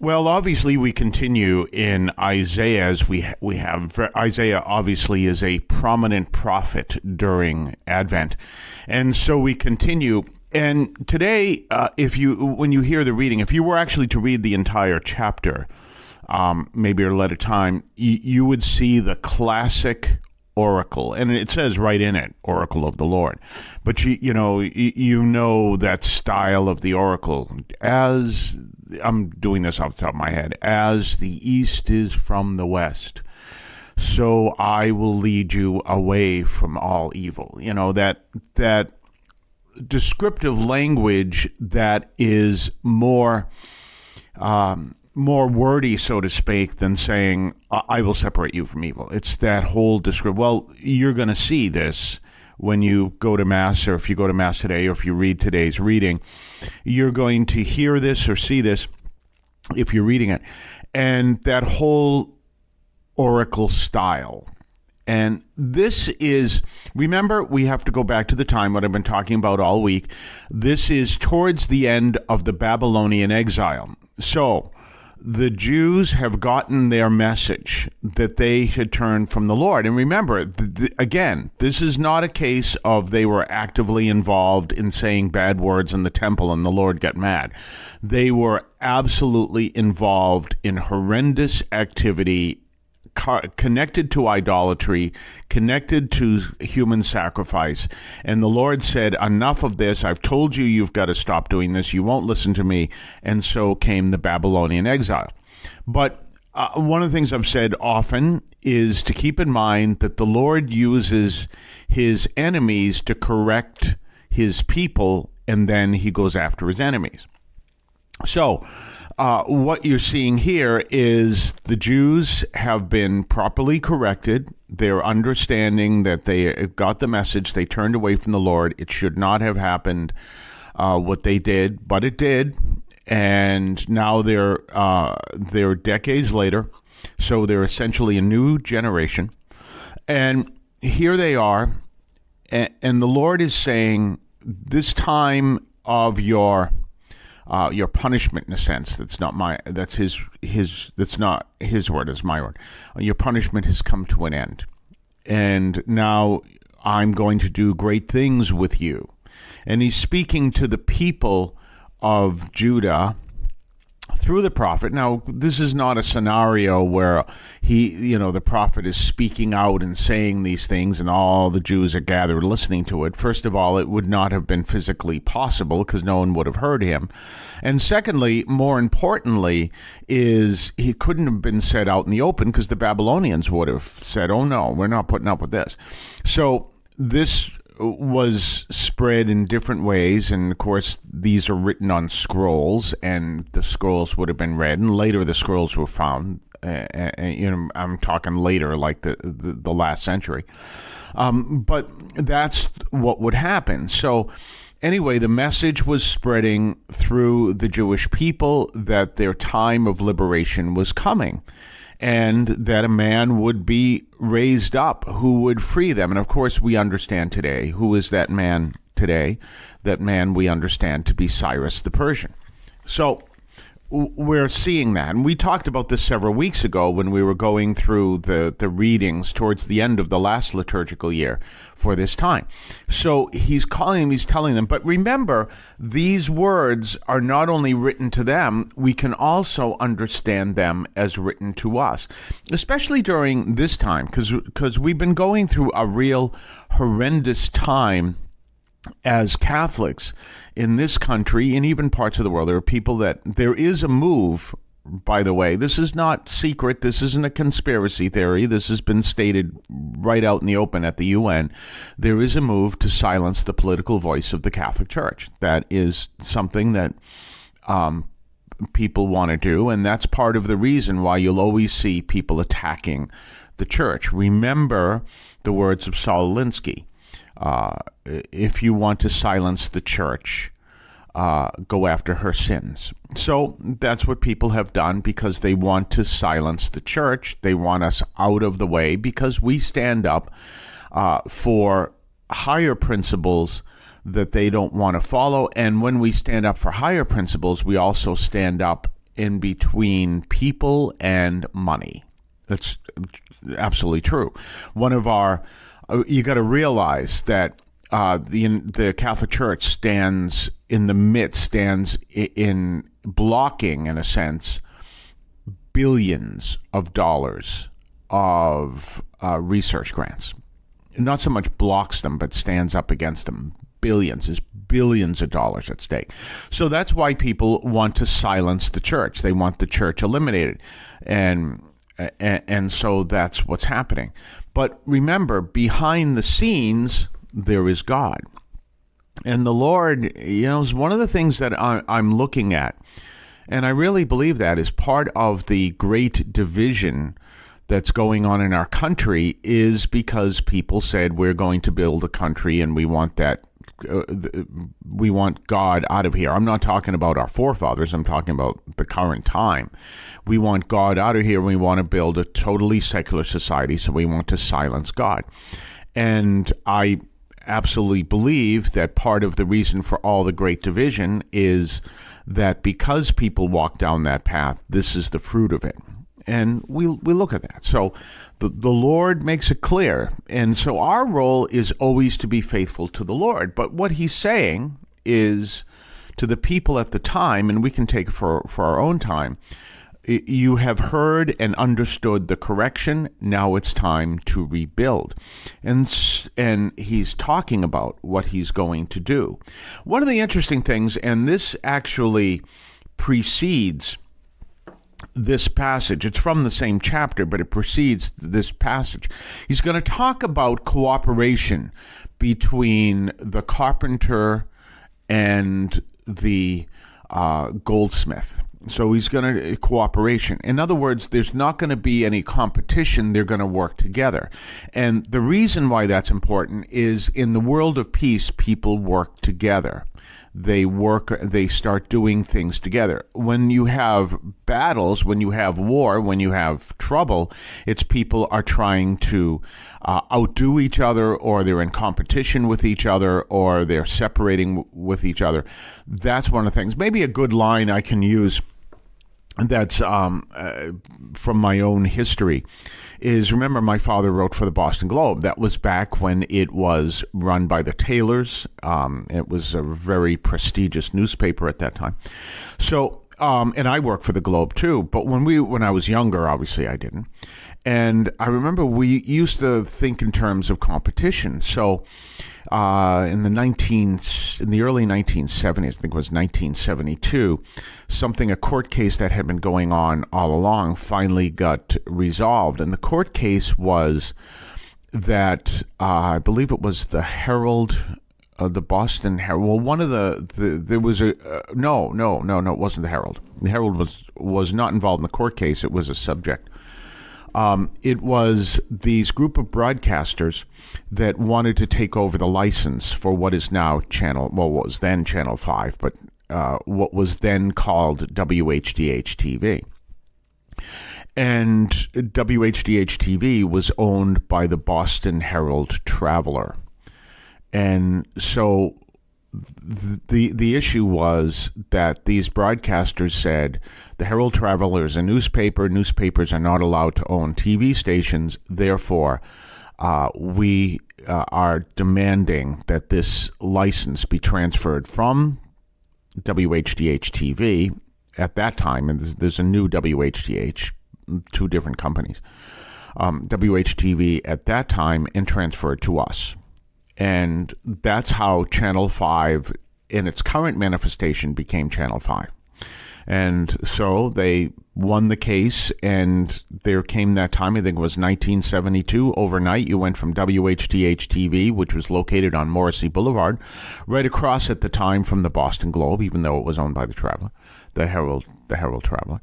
Well, obviously, we continue in Isaiah as we have. Isaiah obviously is a prominent prophet during Advent, and so we continue. And today, when you hear the reading, if you were actually to read the entire chapter, maybe at a later time, you would see the classic oracle, and it says right in it, oracle of the Lord. But you know that style of the oracle. As I'm doing this off the top of my head, as the east is from the west, so I will lead you away from all evil. You know, that descriptive language that is more wordy, so to speak, than saying, I will separate you from evil. It's that whole description. Well, you're going to see this when you go to Mass, or if you go to Mass today, or if you read today's reading. You're going to hear this or see this if you're reading it. And that whole oracle style. And this is, remember, we have to go back to the time, what I've been talking about all week. This is towards the end of the Babylonian exile. So the Jews have gotten their message that they had turned from the Lord. And remember, again, this is not a case of they were actively involved in saying bad words in the temple and the Lord got mad. They were absolutely involved in horrendous activity connected to idolatry, connected to human sacrifice. And the Lord said, enough of this. I've told you you've got to stop doing this. You won't listen to me. And so came the Babylonian exile. But one of the things I've said often is to keep in mind that the Lord uses his enemies to correct his people, and then he goes after his enemies. So what you're seeing here is the Jews have been properly corrected. They're understanding that they got the message. They turned away from the Lord. It should not have happened, what they did, but it did. And now they're decades later. So they're essentially a new generation. And here they are. And the Lord is saying, this time of your punishment, in a sense, that's not his word, it's my word. Your punishment has come to an end. And now I'm going to do great things with you. And he's speaking to the people of Judah through the prophet. Now, this is not a scenario where the prophet is speaking out and saying these things and all the Jews are gathered listening to it. First of all, it would not have been physically possible because no one would have heard him. And secondly, more importantly, is he couldn't have been said out in the open because the Babylonians would have said, oh no, we're not putting up with this. So this was spread in different ways, and of course these are written on scrolls, and the scrolls would have been read, and later the scrolls were found. I'm talking later, like the last century, but that's what would happen. So anyway, the message was spreading through the Jewish people that their time of liberation was coming, and that a man would be raised up who would free them. And of course, we understand today, who is that man today? That man we understand to be Cyrus the Persian. So we're seeing that. And we talked about this several weeks ago when we were going through the readings towards the end of the last liturgical year for this time. So he's telling them, but remember, these words are not only written to them, we can also understand them as written to us, especially during this time, because we've been going through a real horrendous time as Catholics in this country and even parts of the world. There are people there is a move, by the way. This is not secret. This isn't a conspiracy theory. This has been stated right out in the open at the UN. There is a move to silence the political voice of the Catholic Church. That is something that people want to do, and that's part of the reason why you'll always see people attacking the church. Remember the words of Saul Alinsky. If you want to silence the church, go after her sins. So that's what people have done because they want to silence the church. They want us out of the way because we stand up for higher principles that they don't want to follow. And when we stand up for higher principles, we also stand up in between people and money. That's absolutely true. You got to realize that the Catholic Church stands in blocking, in a sense, billions of dollars of research grants. Not so much blocks them, but stands up against them. Billions of dollars at stake. So that's why people want to silence the church. They want the church eliminated. And so that's what's happening. But remember, behind the scenes, there is God. And the Lord, is one of the things that I'm looking at. And I really believe that is part of the great division that's going on in our country, is because people said we're going to build a country and we want that. We want God out of here. I'm not talking about our forefathers. I'm talking about the current time. We want God out of here. We want to build a totally secular society, so we want to silence God. And I absolutely believe that part of the reason for all the great division is that because people walk down that path, this is the fruit of it. And we look at that. So the Lord makes it clear. And so our role is always to be faithful to the Lord. But what he's saying is to the people at the time, and we can take it for our own time, you have heard and understood the correction. Now it's time to rebuild. And he's talking about what he's going to do. One of the interesting things, and this actually precedes this passage. It's from the same chapter, but it precedes this passage. He's going to talk about cooperation between the carpenter and the goldsmith. So he's going to cooperation. In other words, there's not going to be any competition. They're going to work together. And the reason why that's important is in the world of peace, people work together. They start doing things together. When you have battles, when you have war, when you have trouble, it's people are trying to outdo each other, or they're in competition with each other, or they're separating with each other. That's one of the things. Maybe a good line I can use that's from my own history is, remember, my father wrote for the Boston Globe. That was back when it was run by the Taylors. It was a very prestigious newspaper at that time. So, and I worked for the Globe too. But when I was younger, obviously I didn't. And I remember we used to think in terms of competition. So in the early 1970s, I think it was 1972, a court case that had been going on all along finally got resolved. And the court case was that I believe it was the Herald, the Boston Herald. Well, one of there was a no, it wasn't the Herald. The Herald was not involved in the court case. It was a subject. It was these group of broadcasters that wanted to take over the license for what is now what was then Channel 5, but what was then called WHDH-TV. And WHDH-TV was owned by the Boston Herald Traveler. And so the issue was that these broadcasters said the Herald Traveler is a newspaper. Newspapers are not allowed to own TV stations. Therefore, we are demanding that this license be transferred from WHDH-TV at that time, and there's a new WHDH, two different companies, WHTV at that time, and transferred to us. And that's how Channel 5, in its current manifestation, became Channel 5. And so they won the case, and there came that time, I think it was 1972, overnight, you went from WHDH-TV, which was located on Morrissey Boulevard, right across at the time from the Boston Globe, even though it was owned by the Traveler, the Herald Traveler,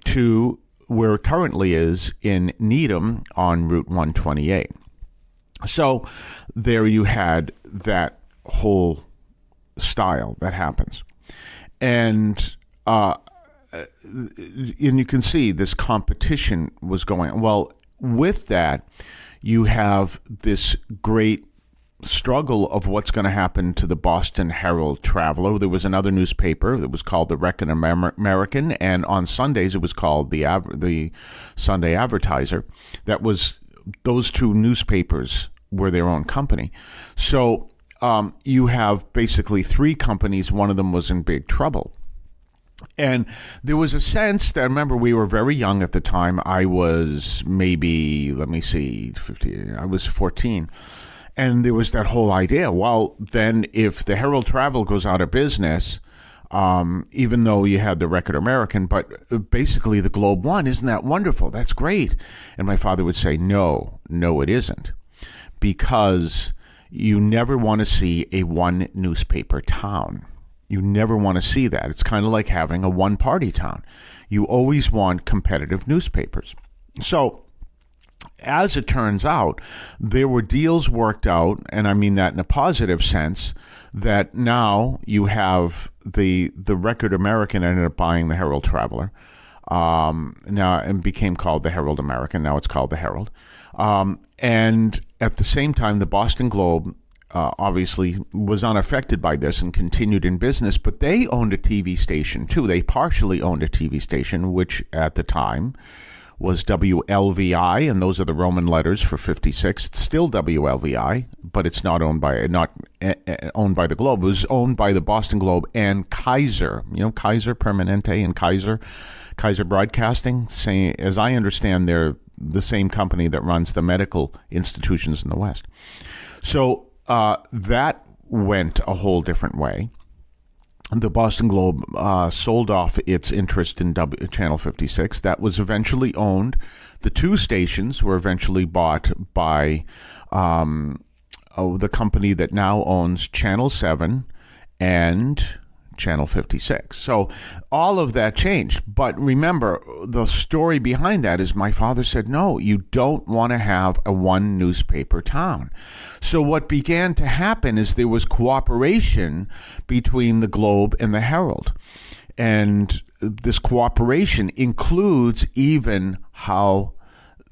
to where it currently is in Needham on Route 128. So there you had that whole style that happens. And you can see this competition was going on. Well, with that, you have this great struggle of what's going to happen to the Boston Herald Traveler. There was another newspaper that was called the Record American, and on Sundays it was called the Sunday Advertiser. That was, those two newspapers were their own company. So you have basically three companies. One of them was in big trouble. And there was a sense that, remember, we were very young at the time. I was maybe, 50, I was 14. And there was that whole idea, well, then if the Herald Travel goes out of business, even though you had the Record American, but basically the Globe won. Isn't that wonderful? That's great. And my father would say, no, it isn't. Because you never want to see a one newspaper town. You never want to see that. It's kind of like having a one-party town. You always want competitive newspapers. So, as it turns out, there were deals worked out, and I mean that in a positive sense, that now you have the Record American ended up buying the Herald Traveler, now and became called the Herald American. Now it's called the Herald. And at the same time, the Boston Globe obviously was unaffected by this and continued in business, but they owned a TV station too. They partially owned a TV station, which at the time was WLVI, and those are the Roman letters for 56. It's still WLVI, but it's not owned by the Globe. It was owned by the Boston Globe and Kaiser. You know, Kaiser Permanente and Kaiser Broadcasting. As I understand, they're the same company that runs the medical institutions in the West. So that went a whole different way. The Boston Globe sold off its interest in Channel 56. That was eventually owned. The two stations were eventually bought by the company that now owns Channel 7 and Channel 56. So all of that changed. But remember, the story behind that is my father said, no, you don't want to have a one newspaper town. So what began to happen is there was cooperation between the Globe and the Herald. And this cooperation includes even how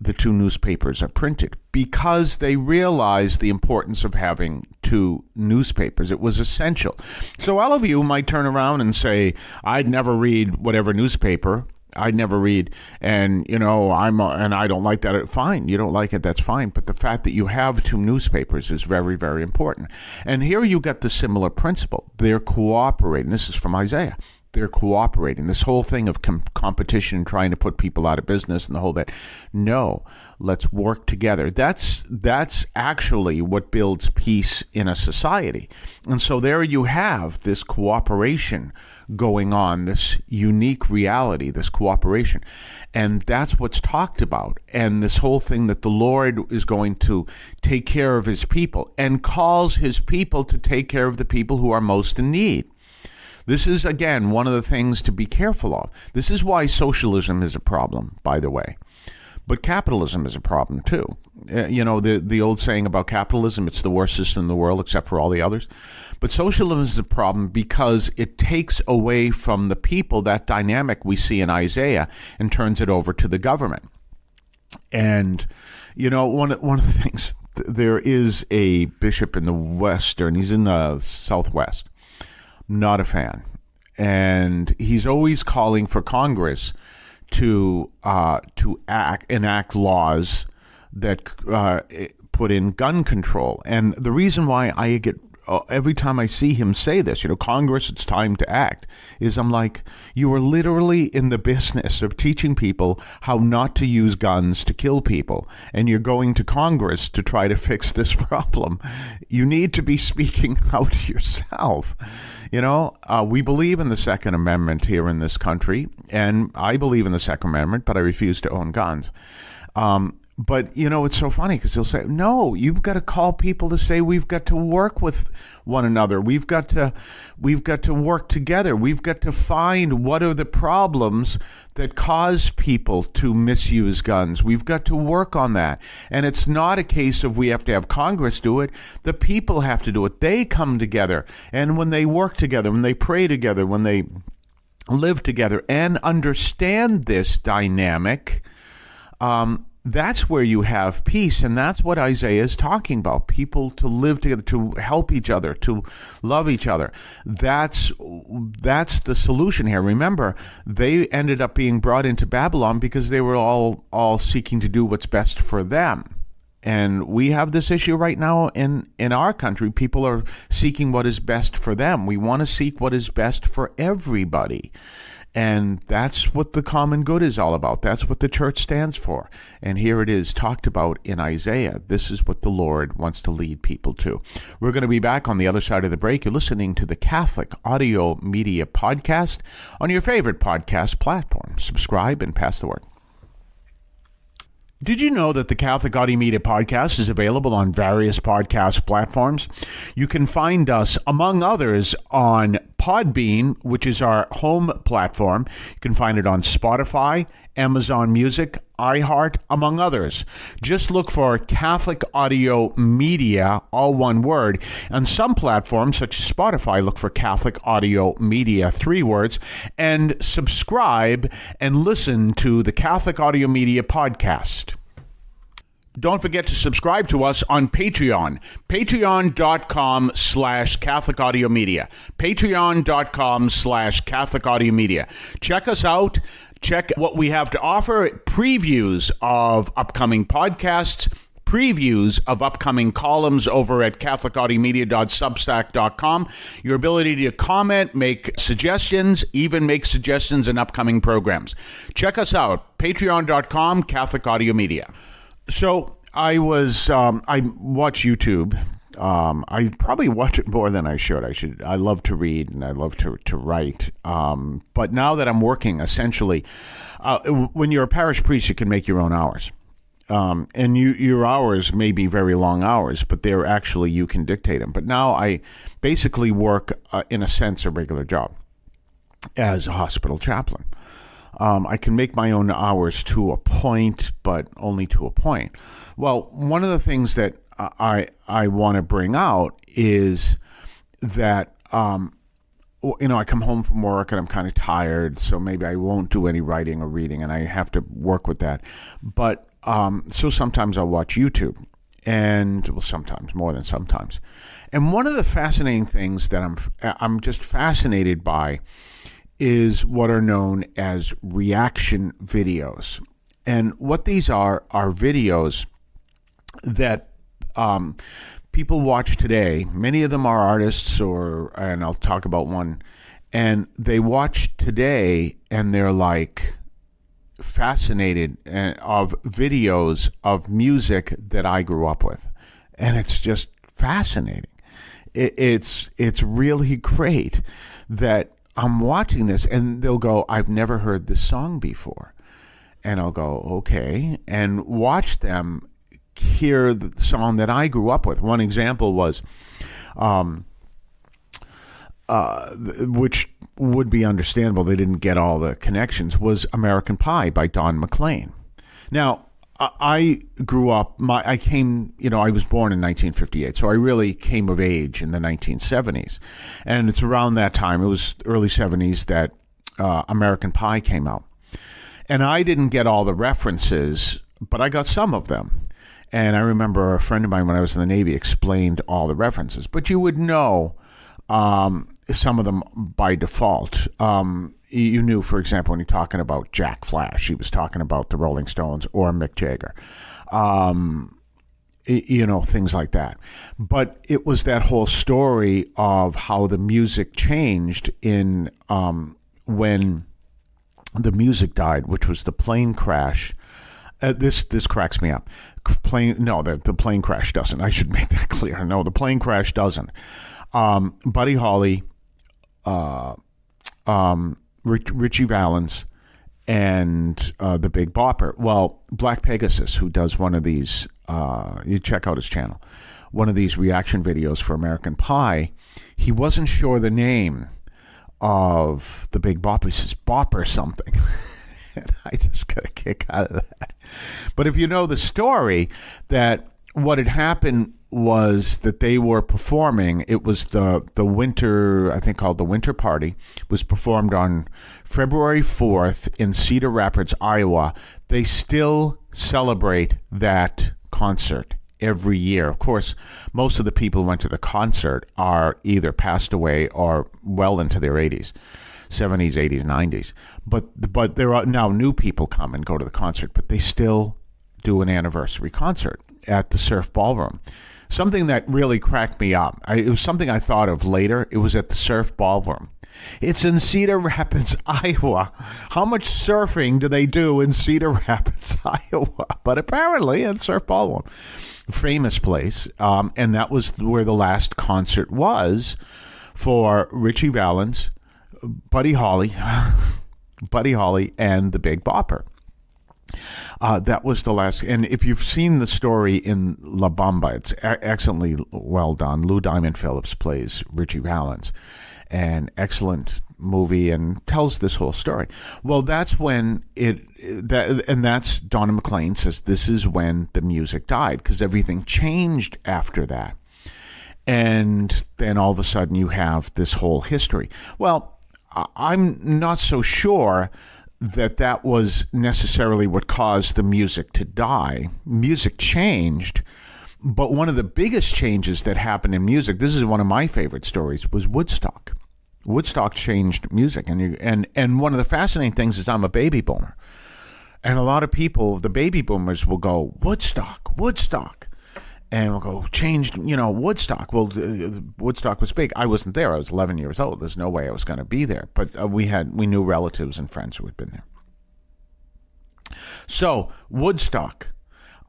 the two newspapers are printed, because they realized the importance of having two newspapers. It was essential. So all of you might turn around and say, I'd never read whatever newspaper. I'd never read, and and I don't like that. Fine, you don't like it, that's fine. But the fact that you have two newspapers is very, very important. And here you get the similar principle. They're cooperating. This is from Isaiah. They're cooperating. This whole thing of competition, trying to put people out of business and the whole bit. No, let's work together. That's actually what builds peace in a society. And so there you have this cooperation going on, this unique reality, this cooperation. And that's what's talked about. And this whole thing that the Lord is going to take care of his people and calls his people to take care of the people who are most in need. This is, again, one of the things to be careful of. This is why socialism is a problem, by the way. But capitalism is a problem, too. The old saying about capitalism, it's the worst system in the world except for all the others. But socialism is a problem because it takes away from the people that dynamic we see in Isaiah and turns it over to the government. And, one of the things, there is a bishop in the Western, he's in the Southwest. Not a fan. And he's always calling for Congress to enact laws that put in gun control. And the reason why I get every time I see him say this, Congress, it's time to act, is I'm like, you are literally in the business of teaching people how not to use guns to kill people, and you're going to Congress to try to fix this problem. You need to be speaking out yourself. We believe in the Second Amendment here in this country, and I believe in the Second Amendment, but I refuse to own guns. But, it's so funny because he'll say, no, you've got to call people to say we've got to work with one another. We've got to work together. We've got to find what are the problems that cause people to misuse guns. We've got to work on that. And it's not a case of we have to have Congress do it. The people have to do it. They come together. And when they work together, when they pray together, when they live together and understand this dynamic, that's where you have peace. And that's what Isaiah is talking about. People to live together, to help each other, to love each other. That's the solution here. Remember, they ended up being brought into Babylon because they were all seeking to do what's best for them. And we have this issue right now in our country. People are seeking what is best for them. We want to seek what is best for everybody. And that's what the common good is all about. That's what the church stands for. And here it is talked about in Isaiah. This is what the Lord wants to lead people to. We're going to be back on the other side of the break. You're listening to the Catholic Audio Media Podcast on your favorite podcast platform. Subscribe and pass the word. Did you know that the Catholic Audio Media Podcast is available on various podcast platforms? You can find us, among others, on Podbean, which is our home platform. You can find it on Spotify, Amazon Music, iHeart, among others. Just look for Catholic Audio Media, all one word. On some platforms, such as Spotify, look for Catholic Audio Media, 3 words, and subscribe and listen to the Catholic Audio Media Podcast. Don't forget to subscribe to us on Patreon. Patreon.com/Catholic Audio Media. Patreon.com/Catholic Audio Media. Check us out. Check what we have to offer. Previews of upcoming podcasts. Previews of upcoming columns over at catholicaudiomedia.substack.com. Your ability to comment, make suggestions, even make suggestions in upcoming programs. Check us out. Patreon.com, Catholic Audio Media. So I watch YouTube. I probably watch it more than I should. I love to read and I love to write. But now that I'm working, essentially, when you're a parish priest, you can make your own hours. And your hours may be very long hours, but they're actually, you can dictate them. But now I basically work, in a sense, a regular job as a hospital chaplain. I can make my own hours to a point, but only to a point. Well, one of the things that I want to bring out is that, I come home from work and I'm kind of tired, so maybe I won't do any writing or reading, and I have to work with that. But so sometimes I'll watch YouTube, and sometimes, more than sometimes. And one of the fascinating things that I'm just fascinated by is what are known as reaction videos. And what these are videos that people watch today. Many of them are artists, and I'll talk about one, and they watch today and they're like fascinated of videos of music that I grew up with. And it's just fascinating. It's really great that I'm watching this, and they'll go, I've never heard this song before. And I'll go, okay, and watch them hear the song that I grew up with. One example was, which would be understandable, they didn't get all the connections, was American Pie by Don McLean. Now, I grew up, I was born in 1958, so I really came of age in the 1970s. And it's around that time, it was early 70s, that American Pie came out. And I didn't get all the references, but I got some of them. And I remember a friend of mine when I was in the Navy explained all the references. But you would know some of them by default. You knew, for example, when you're talking about Jack Flash, he was talking about the Rolling Stones or Mick Jagger, things like that. But it was that whole story of how the music changed in when the music died, which was the plane crash. This cracks me up. The plane crash doesn't. I should make that clear. No, the plane crash doesn't. Buddy Holly, Richie Valens, and the Big Bopper. Well, Black Pegasus, who does one of these, you check out his channel, one of these reaction videos for American Pie, he wasn't sure the name of the Big Bopper. He says, Bopper something. And I just got a kick out of that. But if you know the story, that what had happened was that they were performing. It was the winter, I think called the Winter Party, was performed on February 4th in Cedar Rapids, Iowa. They still celebrate that concert every year. Of course, most of the people who went to the concert are either passed away or well into their 80s. 70s, 80s, 90s. But there are now new people come and go to the concert, but they still do an anniversary concert at the Surf Ballroom. Something that really cracked me up. It was something I thought of later. It was at the Surf Ballroom. It's in Cedar Rapids, Iowa. How much surfing do they do in Cedar Rapids, Iowa? But apparently at Surf Ballroom, famous place. And that was where the last concert was for Richie Valens, Buddy Holly, and the Big Bopper. That was the last. And if you've seen the story in La Bamba, it's excellently well done. Lou Diamond Phillips plays Richie Valens. An excellent movie and tells this whole story. Well, that's when that's Donna McLean says this is when the music died because everything changed after that. And then all of a sudden you have this whole history. Well, I'm not so sure that was necessarily what caused the music to die. Music changed, but one of the biggest changes that happened in music, this is one of my favorite stories, was Woodstock. Woodstock changed music, and one of the fascinating things is I'm a baby boomer, and a lot of people, the baby boomers, will go Woodstock, and we'll go changed, Woodstock. Well, Woodstock was big. I wasn't there. I was 11 years old. There's no way I was going to be there. But we knew relatives and friends who had been there. So Woodstock.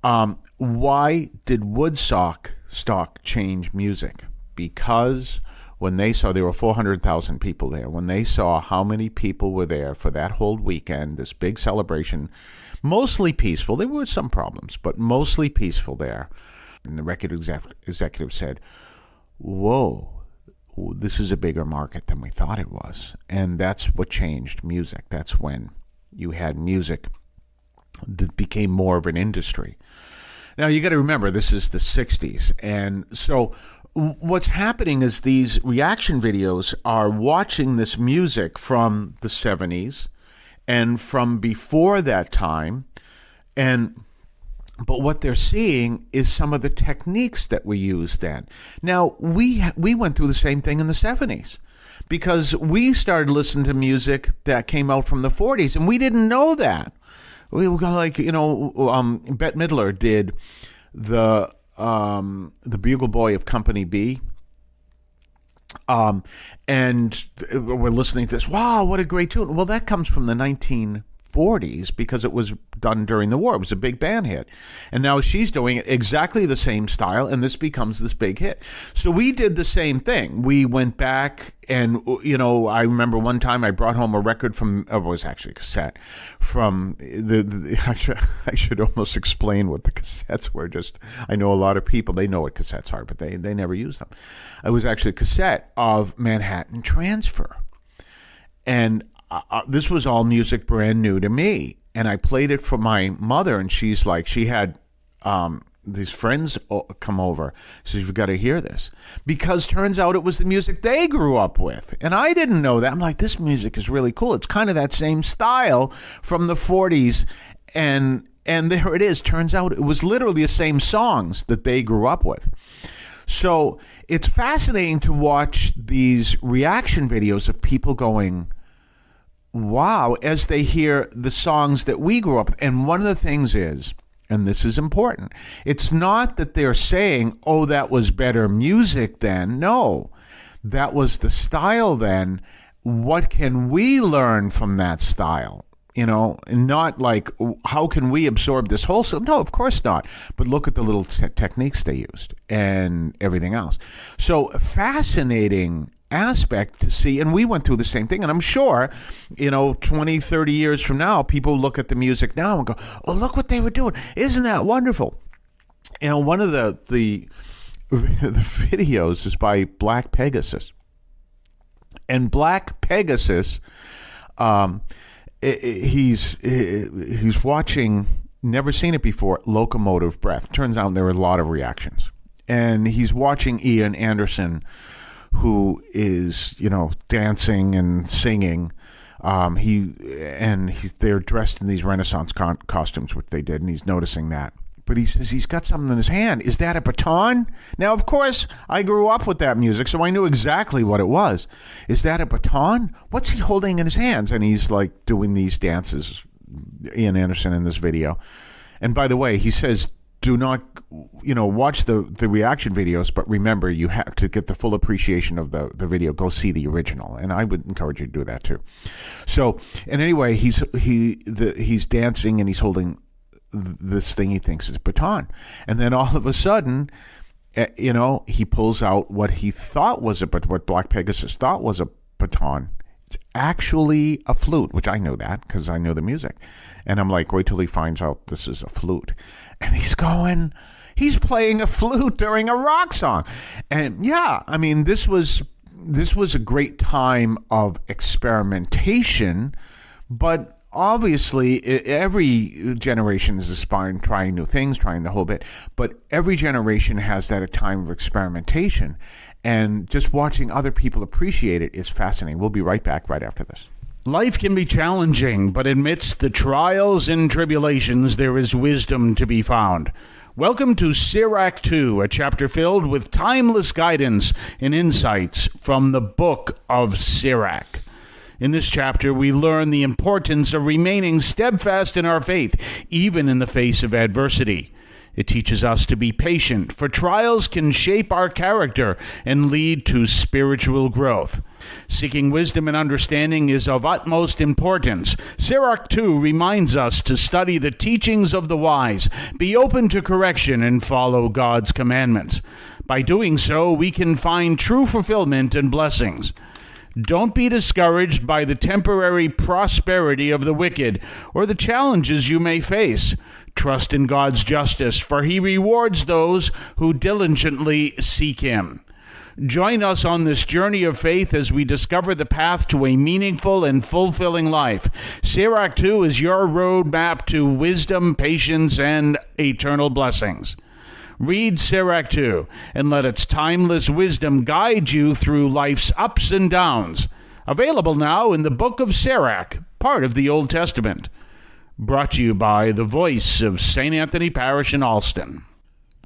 Why did Woodstock change music? Because when they saw there were 400,000 people there, when they saw how many people were there for that whole weekend, this big celebration, mostly peaceful. There were some problems, but mostly peaceful there. And the record executive said, whoa, this is a bigger market than we thought it was. And that's what changed music. That's when you had music that became more of an industry. Now, you got to remember, this is the 60s. And so what's happening is these reaction videos are watching this music from the 70s and from before that time. But what they're seeing is some of the techniques that we used then. Now, we went through the same thing in the 70s because we started listening to music that came out from the 40s, and we didn't know that. We were like, Bette Midler did the Bugle Boy of Company B. And we're listening to this. Wow, what a great tune. Well, that comes from the 1940s because it was done during the war. It was a big band hit. And now she's doing it exactly the same style, and this becomes this big hit. So we did the same thing. We went back and, I remember one time I brought home a record it was actually a cassette from I should almost explain what the cassettes were. I know a lot of people, they know what cassettes are, but they never use them. It was actually a cassette of Manhattan Transfer. And this was all music brand new to me. And I played it for my mother, and she's like, she had these friends come over. She says, you've got to hear this. Because turns out it was the music they grew up with. And I didn't know that. I'm like, this music is really cool. It's kind of that same style from the 40s. And there it is. Turns out it was literally the same songs that they grew up with. So it's fascinating to watch these reaction videos of people going, wow, as they hear the songs that we grew up with. And one of the things is, and this is important, it's not that they're saying, oh, that was better music then. No, that was the style then. What can we learn from that style? Not like, how can we absorb this whole? No, of course not. But look at the little techniques they used and everything else. So fascinating aspect to see, and we went through the same thing, and I'm sure 20, 30 years from now, people look at the music now and go, oh, look what they were doing, isn't that wonderful? One of the videos is by Black Pegasus, and Black Pegasus, he's watching, never seen it before, Locomotive Breath. Turns out there were a lot of reactions. and he's watching Ian Anderson, who is, dancing and singing. They're dressed in these Renaissance costumes, which they did, and he's noticing that. But he says he's got something in his hand. Is that a baton? Now, of course, I grew up with that music, so I knew exactly what it was. Is that a baton? What's he holding in his hands? And he's like doing these dances, Ian Anderson, in this video. And by the way, he says, do not, watch the reaction videos, but remember, you have to get the full appreciation of the video. Go see the original, and I would encourage you to do that too. So, and anyway, he's dancing and he's holding this thing he thinks is baton, and then all of a sudden, he pulls out what he thought was what Black Pegasus thought was a baton. It's actually a flute, which I know that because I know the music. And I'm like, wait till he finds out this is a flute. And he's playing a flute during a rock song. And yeah, I mean, this was a great time of experimentation, but obviously every generation is aspiring, trying new things, trying the whole bit. But every generation has that a time of experimentation. And just watching other people appreciate it is fascinating. We'll be right back right after this. Life can be challenging, but amidst the trials and tribulations, there is wisdom to be found. Welcome to Sirach 2, a chapter filled with timeless guidance and insights from the book of Sirach. In this chapter, we learn the importance of remaining steadfast in our faith, even in the face of adversity. It teaches us to be patient, for trials can shape our character and lead to spiritual growth. Seeking wisdom and understanding is of utmost importance. Sirach 2 reminds us to study the teachings of the wise, be open to correction, and follow God's commandments. By doing so, we can find true fulfillment and blessings. Don't be discouraged by the temporary prosperity of the wicked or the challenges you may face. Trust in God's justice, for he rewards those who diligently seek him. Join us on this journey of faith as we discover the path to a meaningful and fulfilling life. Sirach 2 is your roadmap to wisdom, patience, and eternal blessings. Read Sirach 2 and let its timeless wisdom guide you through life's ups and downs. Available now in the book of Sirach, part of the Old Testament. Brought to you by the voice of St. Anthony Parish in Alston.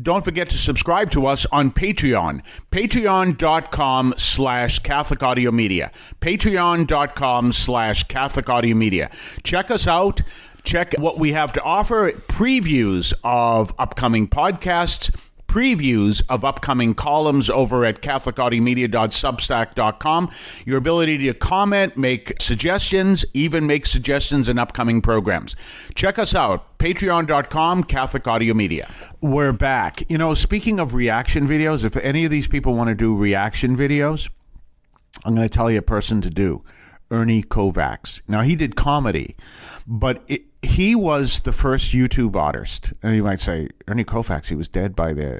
Don't forget to subscribe to us on Patreon. Patreon.com/Catholic Audio Media. Patreon.com/Catholic Audio Media. Check us out. Check what we have to offer. Previews of upcoming podcasts. Previews of upcoming columns over at catholicaudiomedia.substack.com. Your ability to comment, make suggestions, even make suggestions in upcoming programs. Check us out, patreon.com, Catholic Audio Media. We're back. Speaking of reaction videos, if any of these people want to do reaction videos, I'm going to tell you a person to do. Ernie Kovacs. Now, he did comedy, but he was the first YouTube artist. And you might say, Ernie Kovacs, he was dead by the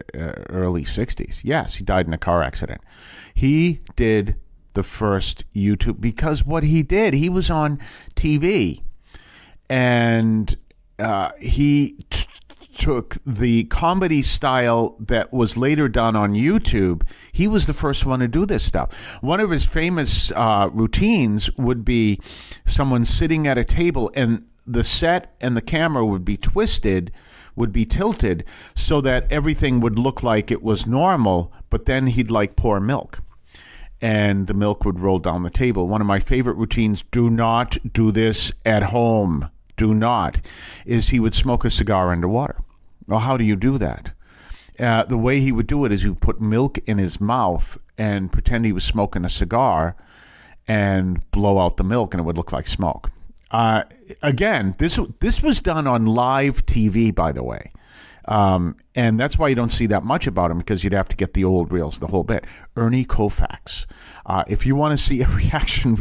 early 60s. Yes, he died in a car accident. He did the first YouTube because what he did, he was on TV, and he took the comedy style that was later done on YouTube. He was the first one to do this stuff. One of his famous routines would be someone sitting at a table, and the set and the camera would be tilted so that everything would look like it was normal, but then he'd pour milk, and the milk would roll down the table. One of my favorite routines, do not do this at home, do not, is he would smoke a cigar underwater. Well, how do you do that? The way he would do it is he would put milk in his mouth and pretend he was smoking a cigar and blow out the milk, and it would look like smoke. Again, this was done on live TV, by the way. And that's why you don't see that much about him, because you'd have to get the old reels, the whole bit. Ernie Kovacs. If you want to see a reaction,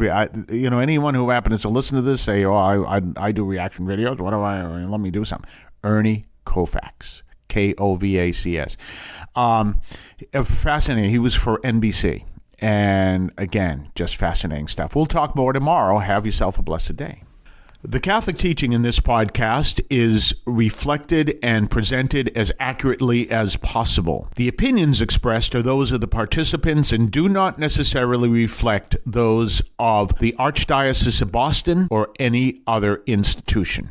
anyone who happens to listen to this say, oh, I do reaction videos. Let me do some. Ernie Kovacs. Kovacs. Fascinating. He was for NBC. And again, just fascinating stuff. We'll talk more tomorrow. Have yourself a blessed day. The Catholic teaching in this podcast is reflected and presented as accurately as possible. The opinions expressed are those of the participants and do not necessarily reflect those of the Archdiocese of Boston or any other institution.